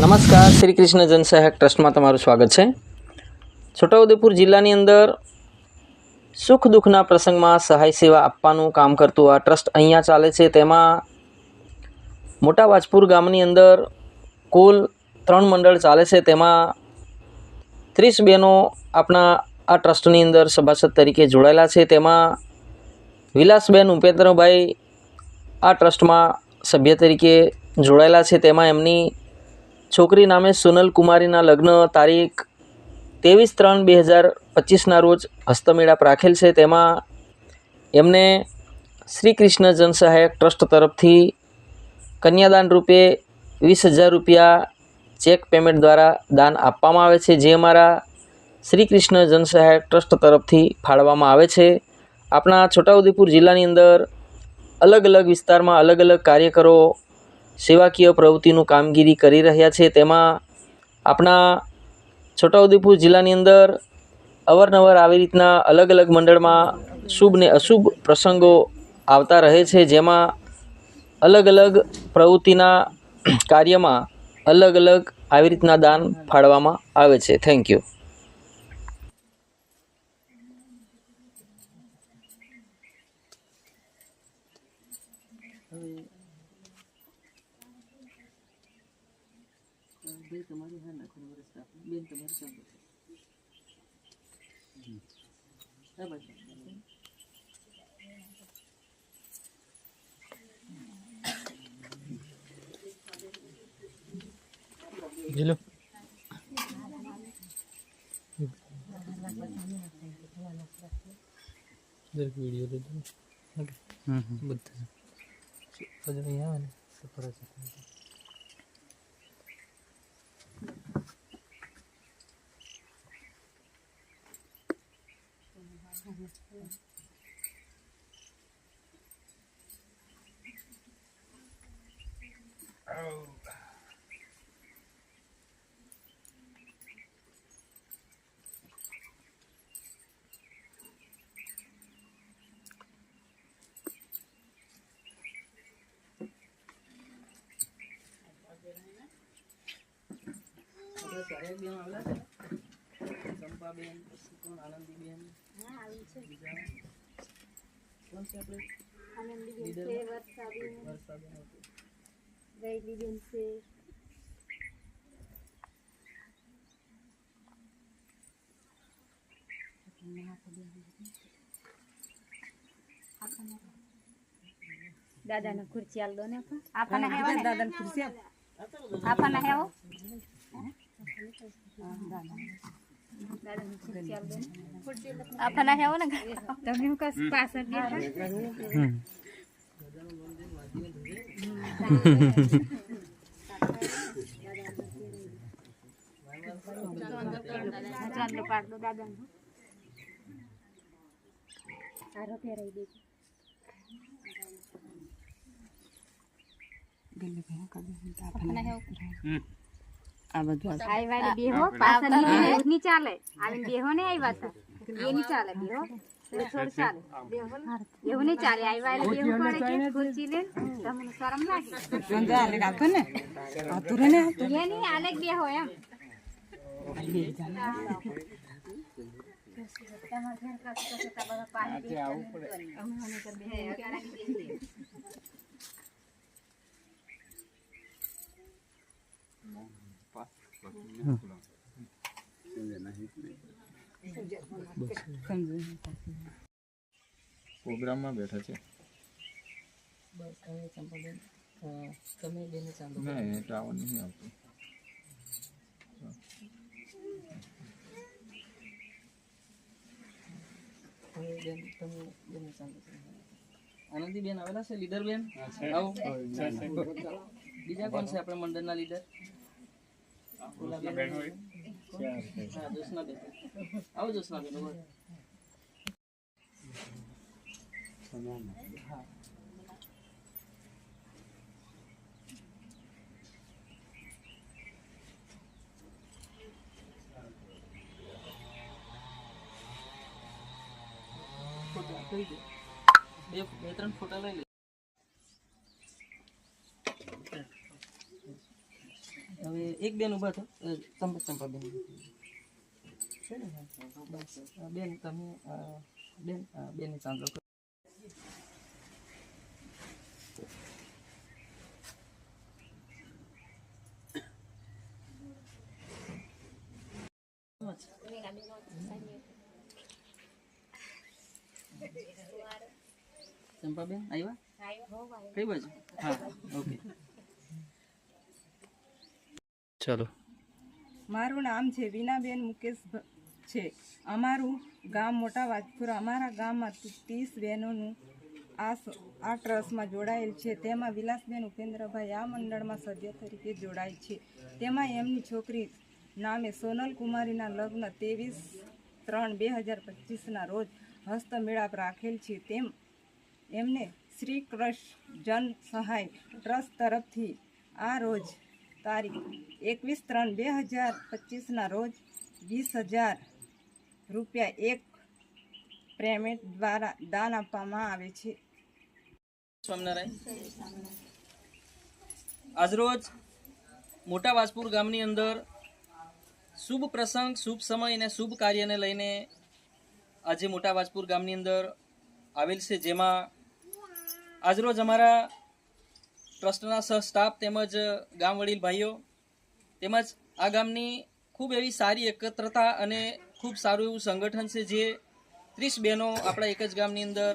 નમસ્કાર, શ્રી કૃષ્ણ જનસહાયક ટ્રસ્ટમાં તમારું સ્વાગત છે. છોટાઉદેપુર જિલ્લાની અંદર સુખ દુઃખના પ્રસંગમાં સહાય સેવા આપવાનું કામ કરતું આ ટ્રસ્ટ અહીંયા ચાલે છે. તેમાં મોટા વાજપુર ગામની અંદર કુલ 3 મંડળ ચાલે છે. તેમાં 30 બહેનો આપણા આ ટ્રસ્ટની અંદર સભાસદ તરીકે જોડાયેલા છે. તેમાં વિલાસબેન ઉપેન્દ્રભાઈ આ ટ્રસ્ટમાં સભ્ય તરીકે જોડાયેલા છે. તેમાં એમની છોકરી નામે સોનલ કુમારીના લગ્ન તારીખ 23/3/2025ના રોજ હસ્તમેળાપ રાખેલ છે. તેમાં એમને શ્રી કૃષ્ણ જનસહાયક ટ્રસ્ટ તરફથી કન્યાદાન રૂપે 20,000 રૂપિયા ચેક પેમેન્ટ દ્વારા દાન આપવામાં આવે છે, જે અમારા શ્રી કૃષ્ણ જનસહાયક ટ્રસ્ટ તરફથી ફાળવવામાં આવે છે. આપણા છોટાઉદેપુર જિલ્લાની અંદર અલગ અલગ વિસ્તારમાં અલગ અલગ કાર્યકરો સેવાકીય પ્રવૃત્તિનું કામગીરી કરી રહ્યા છે. તેમાં આપણા છોટાઉદેપુર જિલ્લાની અંદર અવારનવાર આવી રીતના અલગ અલગ મંડળમાં શુભ ને અશુભ પ્રસંગો આવતા રહે છે, જેમાં અલગ અલગ પ્રવૃત્તિના કાર્યમાં અલગ અલગ આવી રીતના દાન ફાળવવામાં આવે છે. Thank you. Hello. जर वीडियो दे दो. ओके. બધા પછી અહીં આવે ને સફર છે. ચંપાબેન, આનંદીબેન, ગઈલીબેન છે, દાદાને ખુરશી આલ દો ને આપણને દાદાને ખુરશી આપણને હેવો આપણને હેવો ને તમે હું કસ પાછળ ચાંદલો પાડ દો દાદાને સારો ફેરાઈ દેજો. આ બધું આઈવાને બેહો પાછળ ની ચાલે આવીને બેહો ને આઈ વાત એ ની ચાલે બેહો થોડ ચાલે બેહો એવું નહીં ચાલે આઈવાને બેહો પડે કે ખુરશી લે તમને શરમ લાગે સંજા આલે રાખો ને આતુરે ને એ ની આલે બેહો એમ તમાર ઘર કાસ્તો છે તમારા પાણી આવું પડે અમે મને કર બે પ્રોગ્રામમાં બેઠા છે. બસ હવે ચંપાબેન તમે બેને ચાંદો નહીં એટલે આવવાનું નહીં આવતું. હવે બેન તમે બેને ચાંદો આનંદીબેન આવેલા છે. લીડર બેન આવો. બીજા કોણ છે આપણા મંડળના લીડર? જોશનાબેન આવો. જોશનાબેન હા બે ત્રણ ફોટા લઈ લે. હવે એક બેન ઊભા થો ચંપાબેન છે ને? બસ બેન તમે બેન ચાંદલો કરો. ચંપાબેન આવ્યા કઈ બાજુ? હા ઓકે ચાલો. મારું નામ છે વિનાબેન મુકેશ છે. અમારું ગામ મોટા વાજપુર. અમારા ગામમાં 30 બહેનોનું આ ટ્રસ્ટમાં જોડાયેલ છે. તેમાં વિલાસબેન ઉપેન્દ્રભાઈ આ મંડળમાં સભ્ય તરીકે જોડાય છે. તેમાં એમની છોકરી નામે સોનલ કુમારીના લગ્ન 23/3/2025ના રોજ હસ્તમેળાપ રાખેલ છે. એમને શ્રી કૃષ્ણ જન સહાય ટ્રસ્ટ તરફથી આ રોજ તારીખ 21/3/2025ના રોજ 20,000 રૂપિયા એક પેમેન્ટ દ્વારા દાન આપવામાં આવે છે. સ્વામિનારાયણ. આજરોજ મોટા વાજપુર ગામની અંદર શુભ પ્રસંગ, શુભ સમય અને શુભ કાર્યને લઈને આજે મોટા વાજપુર ગામની અંદર આવેલ છે, જેમાં આજરોજ અમારા ટ્રસ્ટના સહ સ્ટાફ તેમજ ગામ વડીલ ભાઈઓ તેમજ આ ગામની ખૂબ એવી સારી એકત્રતા અને ખૂબ સારું એવું સંગઠન છે, જે 30 બહેનો આપણા એક જ ગામની અંદર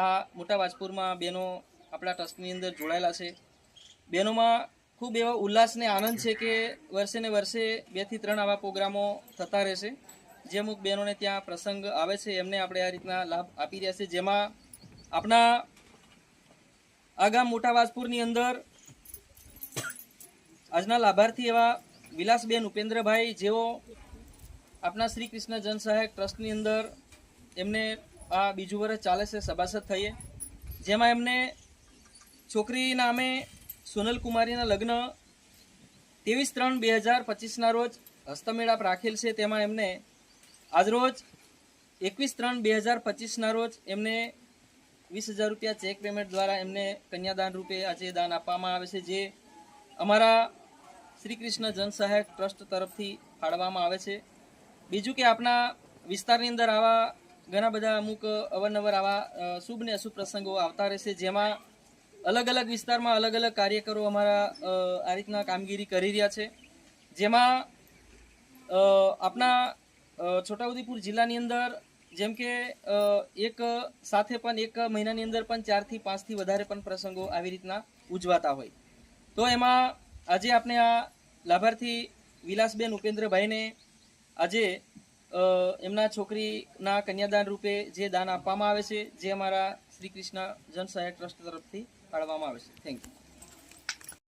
આ મોટા વાજપુરમાં બહેનો આપણા ટ્રસ્ટની અંદર જોડાયેલા છે. બહેનોમાં ખૂબ એવો ઉલ્લાસ ને આનંદ છે કે વર્ષે ને વર્ષે 2 થી 3 આવા પ્રોગ્રામો થતા રહેશે. જે અમુક બહેનોને ત્યાં પ્રસંગ આવે છે એમને આપણે આ રીતના લાભ આપી રહ્યા છે, જેમાં આપણા આ ગામ મોટા વાજપુરની અંદર આજના લાભાર્થી એવા વિલાસબેન ઉપેન્દ્રભાઈ, જેઓ આપણા શ્રી કૃષ્ણ જન સહાયક ટ્રસ્ટની અંદર એમને આ બીજું વર્ષ ચાલે છે સભાસદ થઈએ, જેમાં એમને છોકરી નામે સોનલ કુમારીના લગ્ન 23/3/2025ના રોજ હસ્તમેળાપ રાખેલ છે. તેમાં એમને આજરોજ 21/3/2025ના રોજ એમને 20,000 રૂપિયા ચેક પેમેન્ટ દ્વારા એમને કન્યાદાન રૂપે આજે દાન આપવામાં આવે છે, જે અમારા શ્રી કૃષ્ણ જન સહાયક ટ્રસ્ટ તરફથી ફાળવવામાં આવે છે. બીજું કે આપણા વિસ્તારની અંદર આવા ઘણા બધા અમુક અવારનવાર આવા શુભ ને અશુભ પ્રસંગો આવતા રહેશે, જેમાં અલગ અલગ વિસ્તારમાં અલગ અલગ કાર્યકરો અમારા આ રીતના કામગીરી કરી રહ્યા છે. જેમાં આપણા છોટાઉદેપુર જિલ્લાની અંદર જેમ કે એક સાથે પણ એક મહિનાની અંદર પણ 4 થી 5 થી વધારે પણ પ્રસંગો આવી રીતના ઉજવાતા હોય. તો એમાં આજે આપણે આ લાભાર્થી વિલાસબેન ઉપેન્દ્રભાઈને આજે એમના છોકરીના કન્યાદાન રૂપે જે દાન આપવામાં આવે છે, જે અમારા શ્રી કૃષ્ણ જન સહાયક ટ્રસ્ટ તરફથી ફાળવવામાં આવે છે. Thank you.